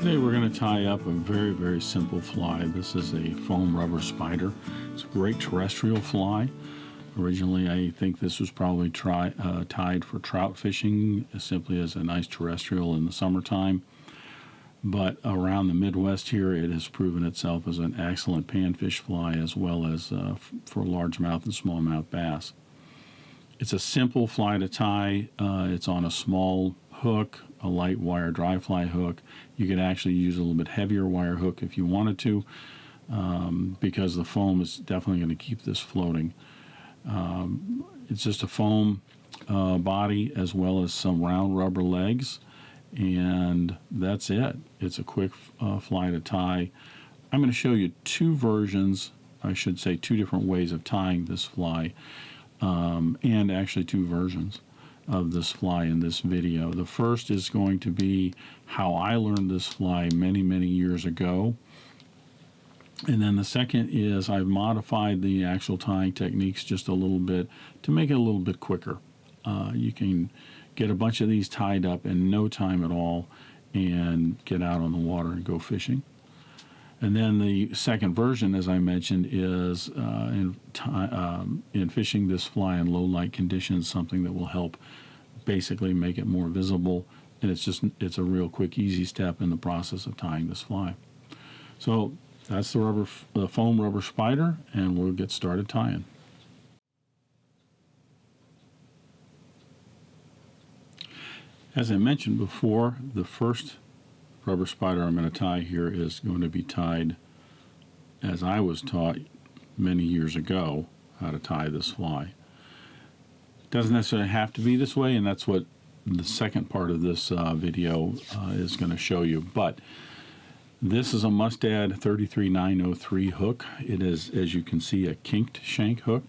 Today we're going to tie up a very simple fly. This is a foam rubber spider. It's a great terrestrial fly. Originally I think this was probably tied for trout fishing, simply as a nice terrestrial in the summertime. But around the Midwest here it has proven itself as an excellent panfish fly, as well as for largemouth and smallmouth bass. It's a simple fly to tie. It's on a small hook, a light wire dry fly hook. You could actually use a little bit heavier wire hook if you wanted to, because the foam is definitely going to keep this floating. It's just a foam body as well as some round rubber legs, and that's it. It's a quick fly to tie. I'm going to show you two versions, I should say two different ways of tying this fly, and actually two versions of this fly in this video. The first is going to be how I learned this fly many years ago, and then the second is I've modified the actual tying techniques just a little bit to make it a little bit quicker. You can get a bunch of these tied up in no time at all and get out on the water and go fishing. And then the second version, as I mentioned, is in fishing this fly in low light conditions, something that will help basically make it more visible. And it's a real quick, easy step in the process of tying this fly. So that's the foam rubber spider, and we'll get started tying. As I mentioned before, the first rubber spider I'm going to tie here is going to be tied as I was taught many years ago how to tie this fly. It doesn't necessarily have to be this way, and that's what the second part of this video is going to show you. But this is a Mustad 33903 hook. It is, as you can see, a kinked shank hook.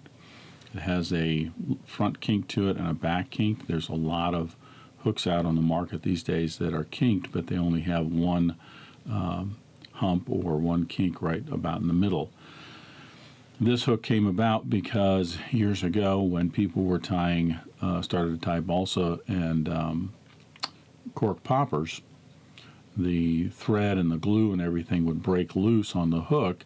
It has a front kink to it and a back kink. There's a lot of hooks out on the market these days that are kinked, but they only have one hump or one kink right about in the middle. This hook came about because years ago, when people were tying, started to tie balsa and cork poppers, the thread and the glue and everything would break loose on the hook,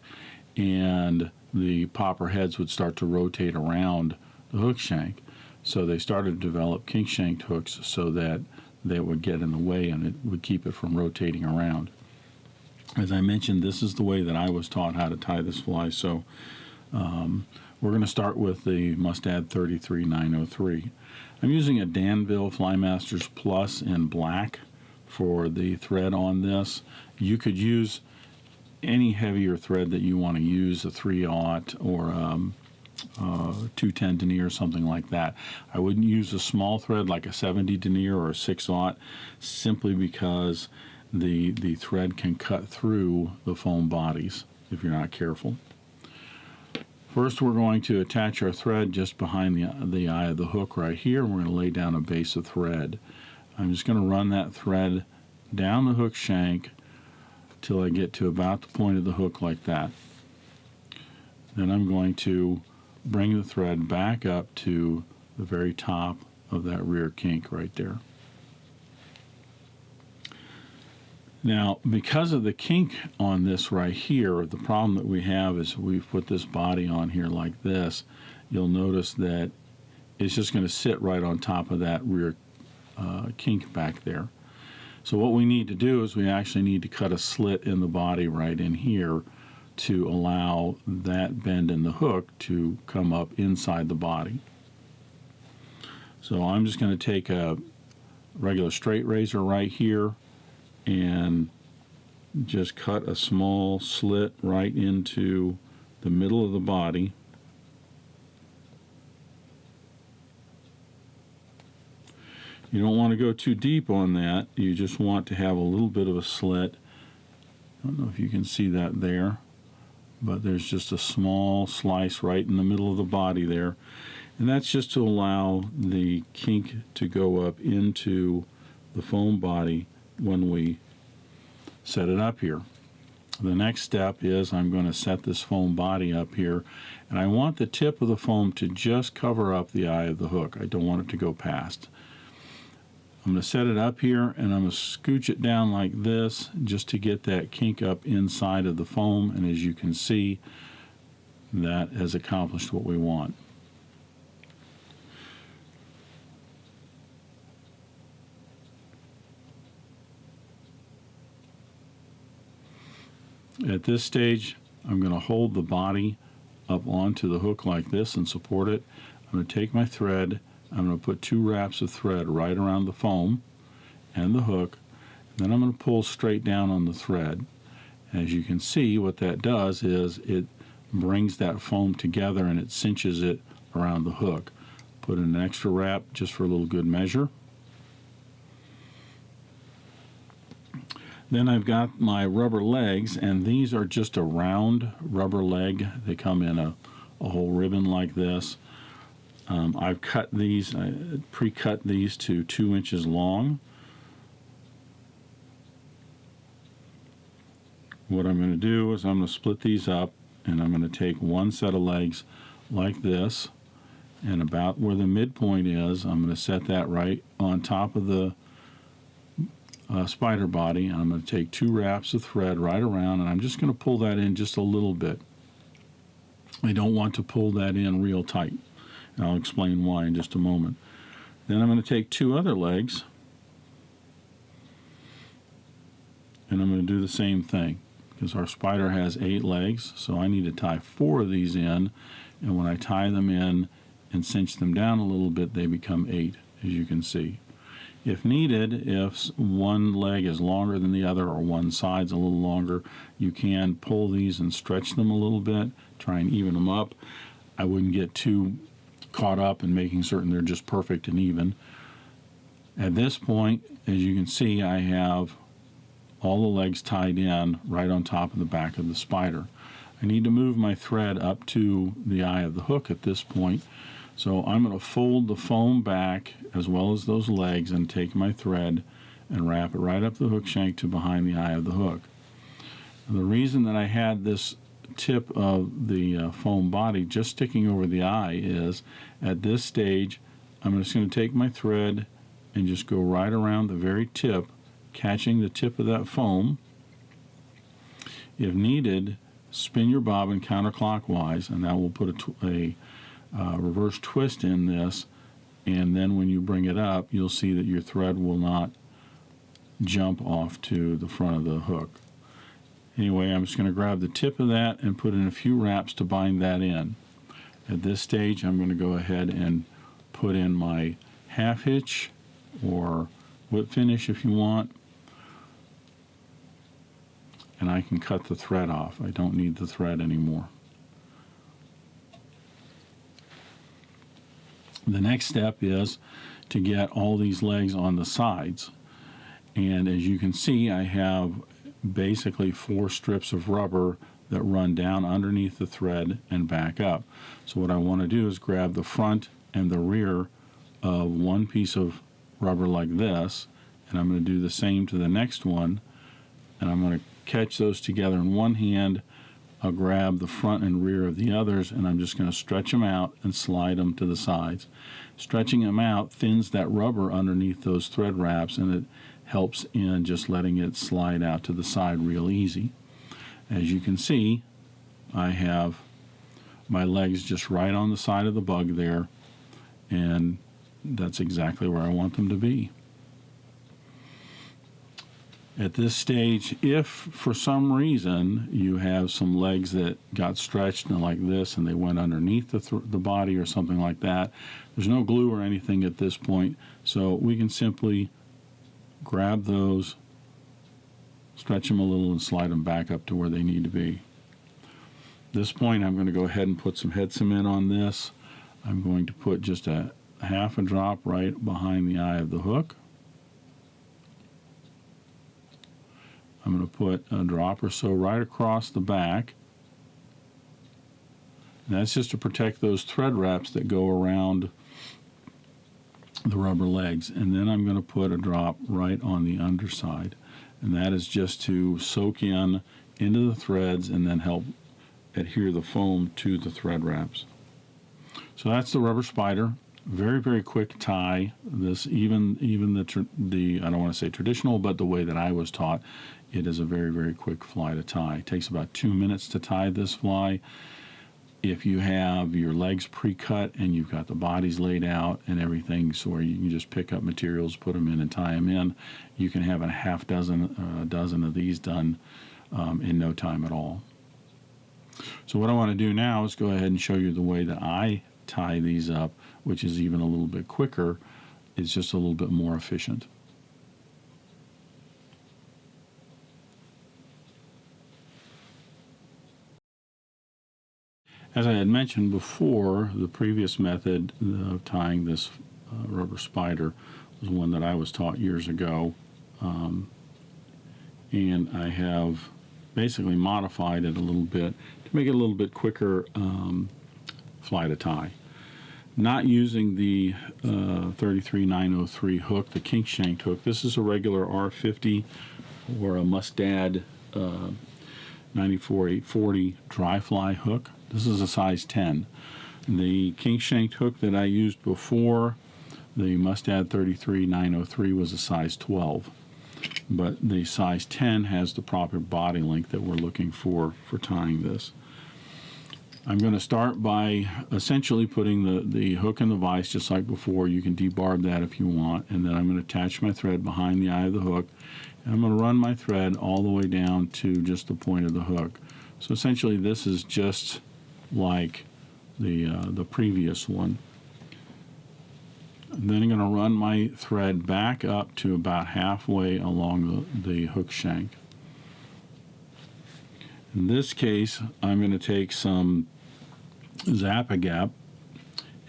and the popper heads would start to rotate around the hook shank. So they started to develop kink-shanked hooks so that they would get in the way and it would keep it from rotating around. As I mentioned, this is the way that I was taught how to tie this fly. So we're going to start with the Mustad 33903. I'm using a Danville FlyMasters Plus in black for the thread on this. You could use any heavier thread that you want to use, a 3/0 or 210 denier or something like that. I wouldn't use a small thread like a 70 denier or a 6/0, simply because the thread can cut through the foam bodies if you're not careful. First, we're going to attach our thread just behind the eye of the hook right here, and we're going to lay down a base of thread. I'm just going to run that thread down the hook shank till I get to about the point of the hook like that. Then I'm going to bring the thread back up to the very top of that rear kink right there. Now, because of the kink on this right here, the problem that we have is we've put this body on here like this. You'll notice that it's just going to sit right on top of that rear kink back there. So what we need to do is we actually need to cut a slit in the body right in here to allow that bend in the hook to come up inside the body. So I'm just going to take a regular straight razor right here and just cut a small slit right into the middle of the body. You don't want to go too deep on that. You just want to have a little bit of a slit. I don't know if you can see that there, but there's just a small slice right in the middle of the body there. And that's just to allow the kink to go up into the foam body when we set it up here. The next step is I'm going to set this foam body up here, and I want the tip of the foam to just cover up the eye of the hook. I don't want it to go past. I'm going to set it up here, and I'm going to scooch it down like this just to get that kink up inside of the foam, and as you can see, that has accomplished what we want. At this stage, I'm going to hold the body up onto the hook like this and support it. I'm going to take my thread, I'm going to put 2 wraps of thread right around the foam and the hook, and then I'm going to pull straight down on the thread. As you can see, what that does is it brings that foam together and it cinches it around the hook. Put in an extra wrap just for a little good measure. Then I've got my rubber legs, and these are just a round rubber leg. They come in a whole ribbon like this. I've cut these, I pre-cut these to 2 inches long. What I'm going to do is I'm going to split these up, and I'm going to take one set of legs like this, and about where the midpoint is, I'm going to set that right on top of the spider body. I'm going to take 2 wraps of thread right around, and I'm just going to pull that in just a little bit. I don't want to pull that in real tight, and I'll explain why in just a moment. Then I'm going to take 2 other legs, and I'm going to do the same thing, because our spider has 8 legs, so I need to tie 4 of these in, and when I tie them in and cinch them down a little bit, they become 8, as you can see. If needed, if one leg is longer than the other or one side's a little longer, you can pull these and stretch them a little bit, try and even them up. I wouldn't get too caught up in making certain they're just perfect and even. At this point, as you can see, I have all the legs tied in right on top of the back of the spider. I need to move my thread up to the eye of the hook at this point. So I'm going to fold the foam back as well as those legs and take my thread and wrap it right up the hook shank to behind the eye of the hook. The reason that I had this tip of the foam body just sticking over the eye is at this stage I'm just going to take my thread and just go right around the very tip, catching the tip of that foam. If needed, spin your bobbin counterclockwise, and that will put a reverse twist in this, and then when you bring it up, you'll see that your thread will not jump off to the front of the hook. Anyway, I'm just going to grab the tip of that and put in a few wraps to bind that in. At this stage, I'm going to go ahead and put in my half hitch or whip finish if you want, and I can cut the thread off. I don't need the thread anymore. The next step is to get all these legs on the sides, and as you can see, I have basically 4 strips of rubber that run down underneath the thread and back up. So what I want to do is grab the front and the rear of one piece of rubber like this, and I'm going to do the same to the next one, and I'm going to catch those together in one hand. I'll grab the front and rear of the others, and I'm just going to stretch them out and slide them to the sides. Stretching them out thins that rubber underneath those thread wraps, and it helps in just letting it slide out to the side real easy. As you can see, I have my legs just right on the side of the bug there, and that's exactly where I want them to be. At this stage, if for some reason you have some legs that got stretched like this and they went underneath the body or something like that, there's no glue or anything at this point, so we can simply grab those, stretch them a little, and slide them back up to where they need to be. At this point, I'm going to go ahead and put some head cement on this. I'm going to put just a half a drop right behind the eye of the hook. I'm going to put a drop or so right across the back. And that's just to protect those thread wraps that go around the rubber legs. And then I'm going to put a drop right on the underside. And that is just to soak in into the threads and then help adhere the foam to the thread wraps. So that's the rubber spider. Very, very quick tie. This even the I don't want to say traditional, but the way that I was taught, it is a very, very quick fly to tie. It takes about 2 minutes to tie this fly. If you have your legs pre-cut and you've got the bodies laid out and everything, so where you can just pick up materials, put them in, and tie them in, you can have a half dozen, dozen of these done in no time at all. So what I want to do now is go ahead and show you the way that I tie these up, which is even a little bit quicker. It's just a little bit more efficient. As I had mentioned before, the previous method of tying this rubber spider was one that I was taught years ago, and I have basically modified it a little bit to make it a little bit quicker fly to tie. Not using the 33903 hook, the kink shanked hook. This is a regular R50 or a Mustad 94840 dry fly hook. This is a size 10. The kink shanked hook that I used before, the Mustad 33903, was a size 12. But the size 10 has the proper body length that we're looking for tying this. I'm going to start by essentially putting the hook in the vise just like before. You can debarb that if you want, and then I'm going to attach my thread behind the eye of the hook, and I'm going to run my thread all the way down to just the point of the hook. So essentially this is just like the previous one. And then I'm going to run my thread back up to about halfway along the hook shank. In this case, I'm going to take some Zap-A-Gap,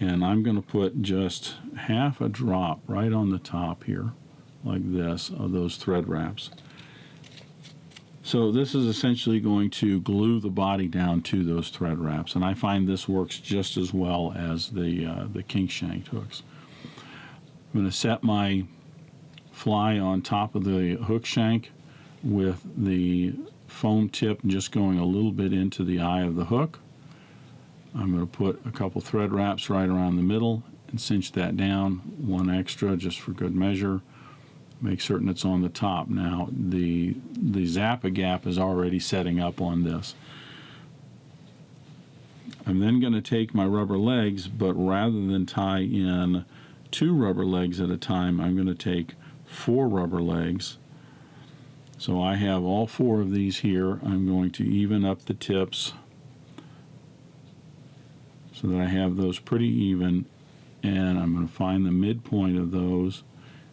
and I'm going to put just half a drop right on the top here, like this, of those thread wraps. So this is essentially going to glue the body down to those thread wraps, and I find this works just as well as the kink shanked hooks. I'm going to set my fly on top of the hook shank with the foam tip just going a little bit into the eye of the hook. I'm going to put a couple thread wraps right around the middle and cinch that down, one extra just for good measure. Make certain it's on the top. Now the Zap-A-Gap is already setting up on this. I'm then going to take my rubber legs, but rather than tie in 2 rubber legs at a time, I'm going to take 4 rubber legs. So I have all 4 of these here. I'm going to even up the tips so that I have those pretty even, and I'm going to find the midpoint of those,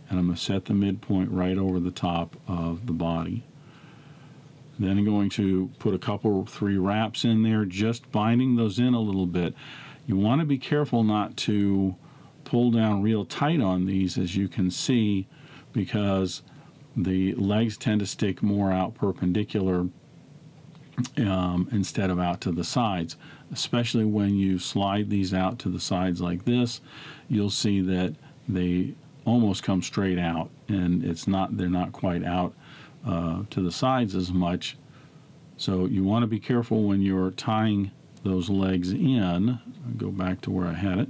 and I'm going to set the midpoint right over the top of the body. Then I'm going to put a couple 3 wraps in there, just binding those in a little bit. You want to be careful not to pull down real tight on these, as you can see, because the legs tend to stick more out perpendicular instead of out to the sides. Especially when you slide these out to the sides like this, you'll see that they almost come straight out, and they're not quite out to the sides as much. So you want to be careful when you're tying those legs in. I'll go back to where I had it,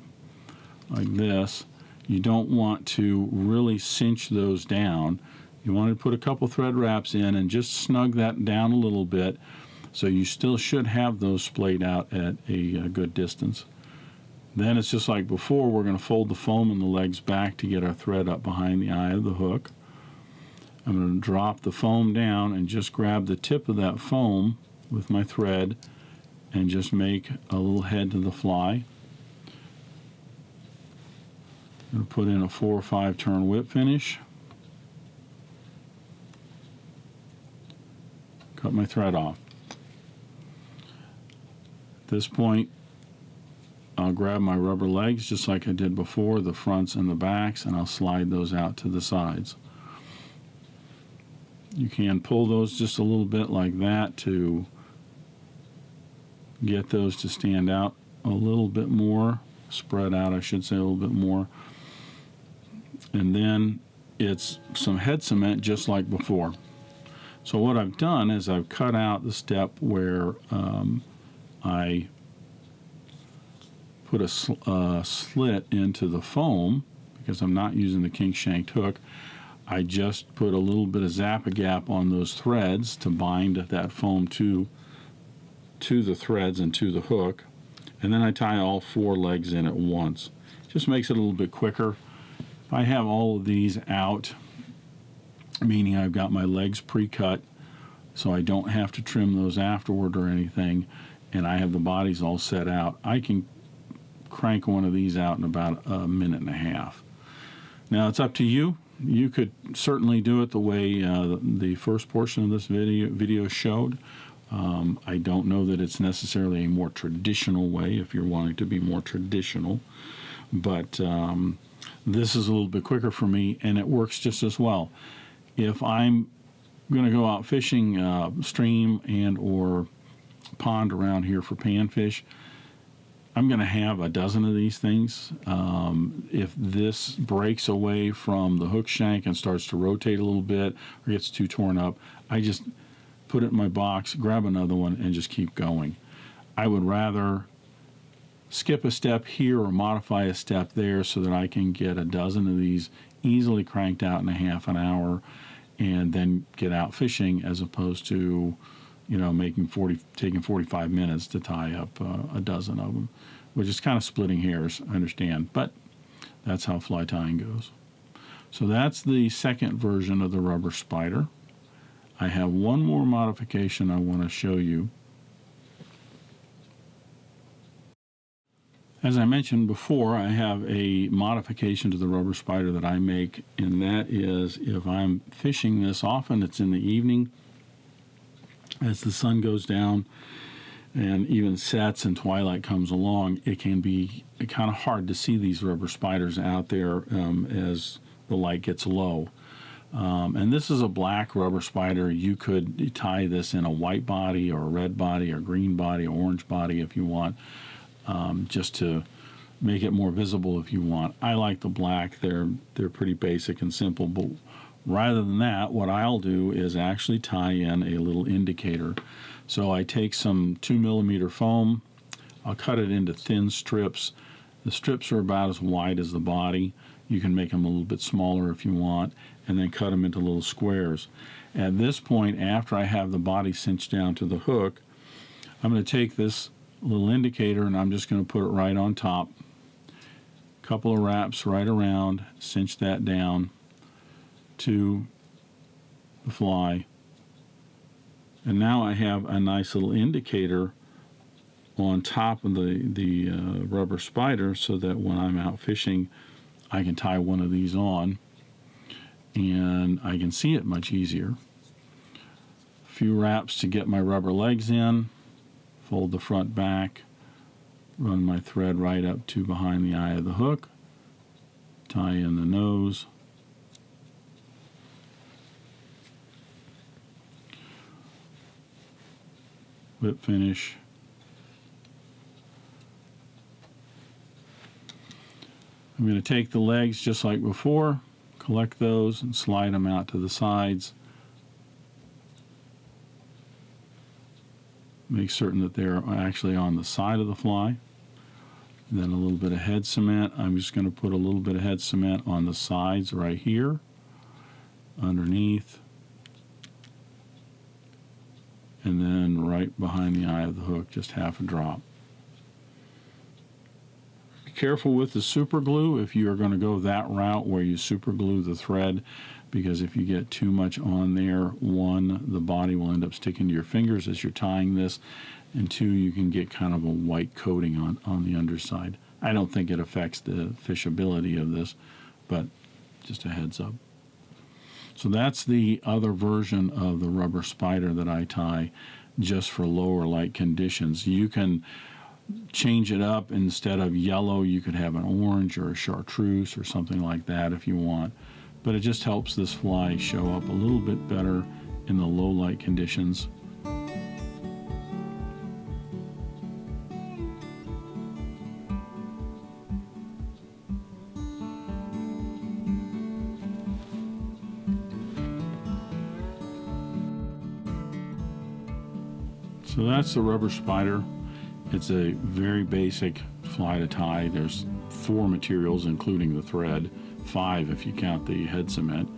like this. You don't want to really cinch those down. You want to put a couple thread wraps in and just snug that down a little bit, so you still should have those splayed out at a good distance. Then it's just like before, we're going to fold the foam in the legs back to get our thread up behind the eye of the hook. I'm going to drop the foam down and just grab the tip of that foam with my thread and just make a little head to the fly. I'm going to put in a 4 or 5 turn whip finish. Cut my thread off. At this point, I'll grab my rubber legs just like I did before, the fronts and the backs, and I'll slide those out to the sides. You can pull those just a little bit like that to get those to stand out a little bit more, spread out I should say a little bit more. And then it's some head cement just like before. So what I've done is I've cut out the step where I put a slit into the foam, because I'm not using the kink shanked hook, I just put a little bit of Zap-A-Gap on those threads to bind that foam to the threads and to the hook, and then I tie all 4 legs in at once. Just makes it a little bit quicker. If I have all of these out, meaning I've got my legs pre-cut so I don't have to trim those afterward or anything, and I have the bodies all set out, I can crank one of these out in about a minute and a half. Now it's up to you. You could certainly do it the way the first portion of this video showed. I don't know that it's necessarily a more traditional way if you're wanting to be more traditional, but this is a little bit quicker for me, and it works just as well. If I'm going to go out fishing stream and or pond around here for panfish, I'm going to have a dozen of these things. If this breaks away from the hook shank and starts to rotate a little bit or gets too torn up, I just put it in my box, grab another one, and just keep going. I would rather skip a step here or modify a step there so that I can get a dozen of these easily cranked out in a half an hour and then get out fishing, as opposed to, you know, taking 45 minutes to tie up a dozen of them, which is kind of splitting hairs, I understand, but that's how fly tying goes. So that's the second version of the rubber spider. I have one more modification I want to show you. As I mentioned before, I have a modification to the rubber spider that I make, and that is if I'm fishing this, often it's in the evening as the sun goes down and even sets and twilight comes along, it can be kind of hard to see these rubber spiders out there as the light gets low. And this is a black rubber spider. You could tie this in a white body or a red body or green body or orange body if you want, just to make it more visible if you want. I like the black. They're pretty basic and simple, but rather than that, what I'll do is actually tie in a little indicator. So I take some 2mm foam, I'll cut it into thin strips. The strips are about as wide as the body. You can make them a little bit smaller if you want, and then cut them into little squares. At this point, after I have the body cinched down to the hook, I'm going to take this little indicator and I'm just going to put it right on top. Couple of wraps right around, cinch that down to the fly. And now I have a nice little indicator on top of the rubber spider, so that when I'm out fishing, I can tie one of these on and I can see it much easier. A few wraps to get my rubber legs in, fold the front back, run my thread right up to behind the eye of the hook, tie in the nose, whip finish, I'm going to take the legs just like before, collect those and slide them out to the sides. Make certain that they're actually on the side of the fly. And then a little bit of head cement. I'm just going to put a little bit of head cement on the sides right here, underneath, and then right behind the eye of the hook, just half a drop. Be careful with the super glue if you are going to go that route where you super glue the thread, because if you get too much on there, one, the body will end up sticking to your fingers as you're tying this, and two, you can get kind of a white coating on the underside. I don't think it affects the fishability of this, but just a heads up. So that's the other version of the rubber spider that I tie just for lower light conditions. You can change it up. Instead of yellow, you could have an orange or a chartreuse or something like that if you want. But it just helps this fly show up a little bit better in the low light conditions. So that's the rubber spider. It's a very basic fly to tie. There's 4 materials, including the thread, 5 if you count the head cement.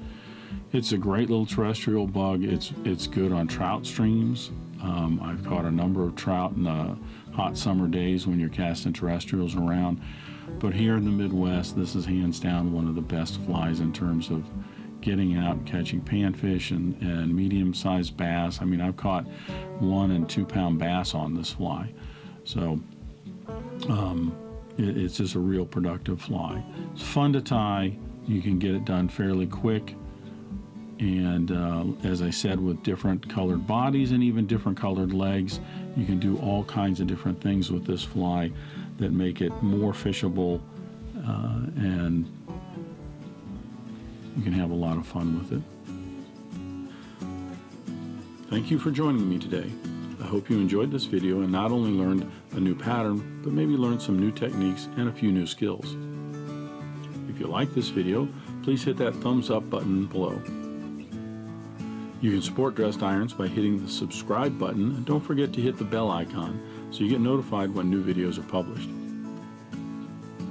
It's a great little terrestrial bug. It's good on trout streams. I've caught a number of trout in the hot summer days when you're casting terrestrials around. But here in the Midwest, this is hands down one of the best flies in terms of getting out and catching panfish and medium-sized bass. I mean, I've caught 1 and 2 pound bass on this fly. So it's just a real productive fly. It's fun to tie. You can get it done fairly quick. And as I said, with different colored bodies and even different colored legs, you can do all kinds of different things with this fly that make it more fishable, and you can have a lot of fun with it. Thank you for joining me today. I hope you enjoyed this video and not only learned a new pattern, but maybe learned some new techniques and a few new skills. If you like this video, please hit that thumbs up button below. You can support Dressed Irons by hitting the subscribe button, and don't forget to hit the bell icon so you get notified when new videos are published.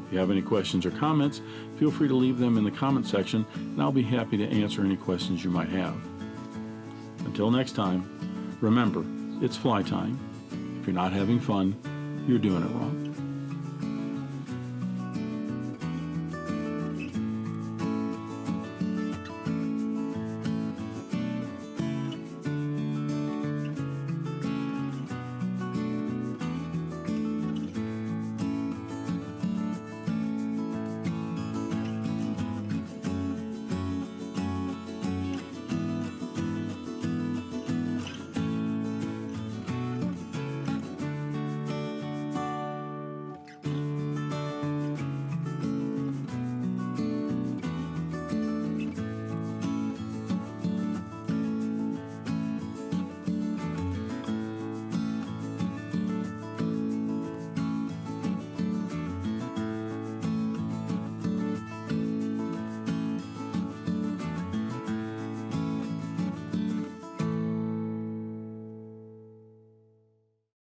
If you have any questions or comments, feel free to leave them in the comment section, and I'll be happy to answer any questions you might have. Until next time, remember, it's fly tying. If you're not having fun, you're doing it wrong.